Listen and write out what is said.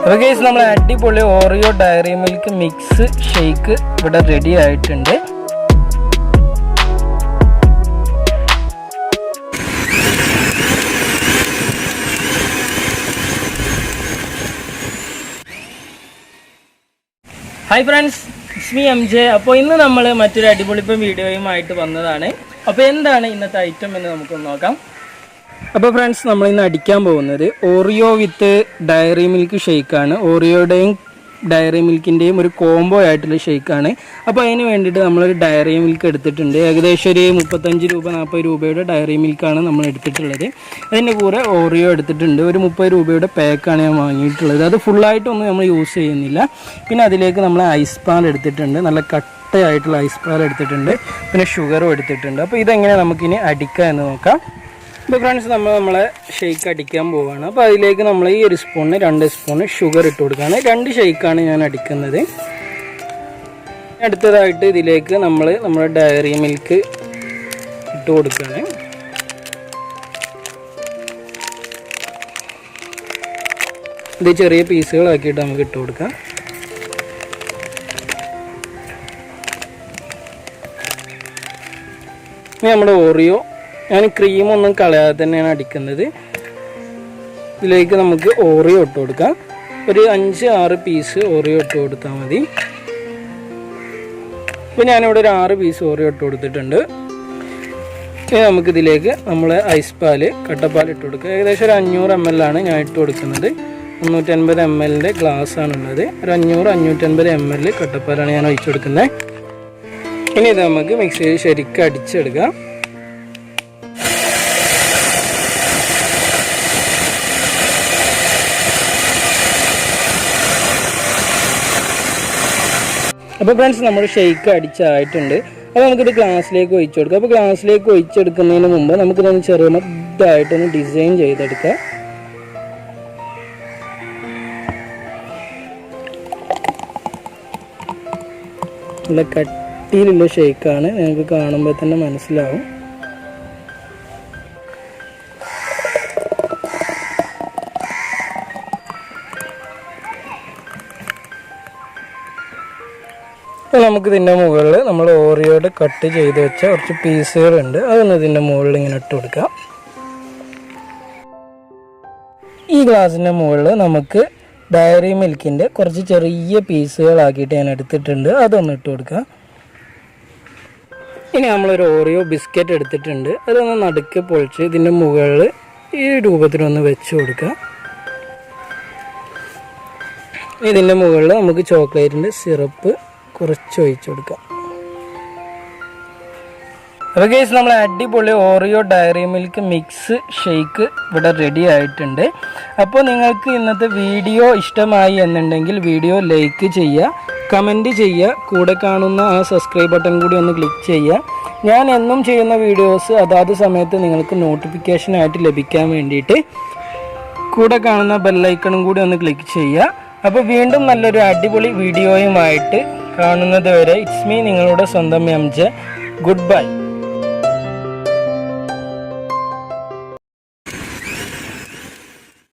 അപ്പോൾ ഗൈസ് നമ്മൾ അടിപൊളി Oreo Dairy Milk mix shake ഇവിടെ റെഡി ആയിട്ടുണ്ട്. Hi friends, it's me M J. അപ്പോൾ ഇന്ന് നമ്മൾ മറ്റൊരു അടിപൊളിപ്പം വീഡിയോയുമായിട്ട് വന്നതാണ്. അപ്പോൾ എന്താണ് ഇന്നത്തെ ഐറ്റം എന്ന് നമുക്കൊന്ന് നോക്കാം. അപ്പോൾ ഫ്രണ്ട്സ്, നമ്മൾ ഇന്ന് അടിക്കാൻ പോകുന്നത് ഓറിയോ വിത്ത് ഡയറി മിൽക്ക് ഷേക്കാണ്. ഓറിയോയുടെയും ഡയറി മിൽക്കിൻ്റെയും ഒരു കോംബോ ആയിട്ടുള്ള ഷേക്കാണ്. അപ്പോൾ അതിന് വേണ്ടിയിട്ട് നമ്മളൊരു ഡയറി മിൽക്ക് എടുത്തിട്ടുണ്ട്. ഏകദേശം ഒരു 35 രൂപ 40 രൂപയുടെ ഡയറി മിൽക്കാണ് നമ്മൾ എടുത്തിട്ടുള്ളത്. അതിൻ്റെ കൂടെ ഓറിയോ എടുത്തിട്ടുണ്ട്. ഒരു 30 രൂപയുടെ പാക്കാണ് ഞാൻ വാങ്ങിയിട്ടുള്ളത്. അത് ഫുള്ളായിട്ടൊന്നും നമ്മൾ യൂസ് ചെയ്യുന്നില്ല. പിന്നെ അതിലേക്ക് നമ്മൾ ഐസ് പാൽ എടുത്തിട്ടുണ്ട്. നല്ല കട്ടയായിട്ടുള്ള ഐസ് പാൽ എടുത്തിട്ടുണ്ട്. പിന്നെ ഷുഗറും എടുത്തിട്ടുണ്ട്. അപ്പോൾ ഇതെങ്ങനെ നമുക്കിനി അടിക്കാം എന്ന് നോക്കാം. അപ്പോൾ ഫ്രണ്ട്സ്, നമ്മളെ ഷേക്ക് അടിക്കാൻ പോവുകയാണ്. അപ്പോൾ അതിലേക്ക് നമ്മൾ ഈ ഒരു സ്പൂണിന് 2 സ്പൂണ് ഷുഗർ ഇട്ട് കൊടുക്കുകയാണ്. 2 ഷേക്കാണ് ഞാൻ അടിക്കുന്നത്. അടുത്തതായിട്ട് ഇതിലേക്ക് നമ്മുടെ ഡയറി മിൽക്ക് ഇട്ട് കൊടുക്കുകയാണ്. ഇത് ചെറിയ പീസുകളാക്കിയിട്ട് നമുക്ക് ഇട്ട് കൊടുക്കാം. ഇനി നമ്മുടെ ഓറിയോ, ഞാൻ ക്രീമൊന്നും കളയാതെ തന്നെയാണ് അടിക്കുന്നത്. ഇതിലേക്ക് നമുക്ക് ഓറിയോ ഇട്ട് കൊടുക്കാം. ഒരു 5-6 പീസ് ഓറിയോ ഇട്ട് കൊടുത്താൽ മതി. ഇപ്പോൾ ഞാനിവിടെ ഒരു 6 പീസ് ഓറിയോ ഇട്ട് കൊടുത്തിട്ടുണ്ട്. ഇനി നമുക്കിതിലേക്ക് നമ്മൾ ഐസ് പാല്, കട്ടപ്പാൽ ഇട്ട് കൊടുക്കുക. ഏകദേശം ഒരു 500 ml ആണ് ഞാൻ ഇട്ട് കൊടുക്കുന്നത്. 350 ml ഗ്ലാസ്സാണുള്ളത്. ഒരു 500-550 ml കട്ടപ്പാലാണ് ഞാൻ ഒഴിച്ചു കൊടുക്കുന്നത്. ഇനി ഇത് നമുക്ക് മിക്സിയിൽ ശരിക്കും അടിച്ചെടുക്കാം. അപ്പോൾ ഫ്രണ്ട്സ്, നമ്മൾ ഷേക്ക് അടിച്ചായിട്ടുണ്ട്. അപ്പോൾ നമുക്കിത് ഗ്ലാസ്സിലേക്ക് ഒഴിച്ചു കൊടുക്കാം. അപ്പോൾ ഗ്ലാസ്സിലേക്ക് ഒഴിച്ചെടുക്കുന്നതിന് മുമ്പ് നമുക്കിതൊന്ന് ചെറുതായിട്ടൊന്ന് ഡിസൈൻ ചെയ്തെടുക്കാം. നല്ല കട്ടിയിലുള്ള ഷേക്കാണ്, നിങ്ങൾക്ക് കാണുമ്പോൾ തന്നെ മനസ്സിലാവും. നമുക്ക് ഇതിൻ്റെ മുകളിൽ നമ്മൾ ഓറിയോയുടെ കട്ട് ചെയ്ത് വെച്ച കുറച്ച് പീസുകളുണ്ട്. അതൊന്ന് ഇതിൻ്റെ മുകളിൽ ഇങ്ങനെ ഇട്ട് കൊടുക്കാം. ഈ ഗ്ലാസിൻ്റെ മുകളിൽ നമുക്ക് ഡയറി മിൽക്കിൻ്റെ കുറച്ച് ചെറിയ പീസുകളാക്കിയിട്ട് ഞാൻ എടുത്തിട്ടുണ്ട്. അതൊന്ന് ഇട്ട് കൊടുക്കാം. ഇനി നമ്മളൊരു ഓറിയോ ബിസ്ക്കറ്റ് എടുത്തിട്ടുണ്ട്. അതൊന്ന് നടുക്ക് പൊളിച്ച് ഇതിൻ്റെ മുകളിൽ ഈ രൂപത്തിലൊന്ന് വെച്ച് കൊടുക്കാം. ഇതിൻ്റെ മുകളിൽ നമുക്ക് ചോക്ലേറ്റിൻ്റെ സിറപ്പ് കുറച്ച് ഒഴിച്ചു കൊടുക്കാം. അപ്പോൾ ഗൈസ്, നമ്മൾ അടിപൊളി Oreo Dairy Milk mix shake ഇവിടെ റെഡി ആയിട്ടുണ്ട്. അപ്പോൾ നിങ്ങൾക്ക് ഇന്നത്തെ വീഡിയോ ഇഷ്ടമായി എന്നുണ്ടെങ്കിൽ വീഡിയോ ലൈക്ക് ചെയ്യുക, കമൻറ്റ് ചെയ്യുക, കൂടെ കാണുന്ന ആ സബ്സ്ക്രൈബ് ബട്ടൺ കൂടി ഒന്ന് ക്ലിക്ക് ചെയ്യുക. ഞാൻ എന്നും ചെയ്യുന്ന വീഡിയോസ് അതാത് സമയത്ത് നിങ്ങൾക്ക് നോട്ടിഫിക്കേഷനായിട്ട് ലഭിക്കാൻ വേണ്ടിയിട്ട് കൂടെ കാണുന്ന ബെല്ലൈക്കണും കൂടി ഒന്ന് ക്ലിക്ക് ചെയ്യുക. അപ്പോൾ വീണ്ടും നല്ലൊരു അടിപൊളി വീഡിയോയുമായിട്ട് കാണുന്നത് വരെ ഇറ്റ്സ് മീ, നിങ്ങളുടെ സ്വന്തം എം ജെ. Good bye.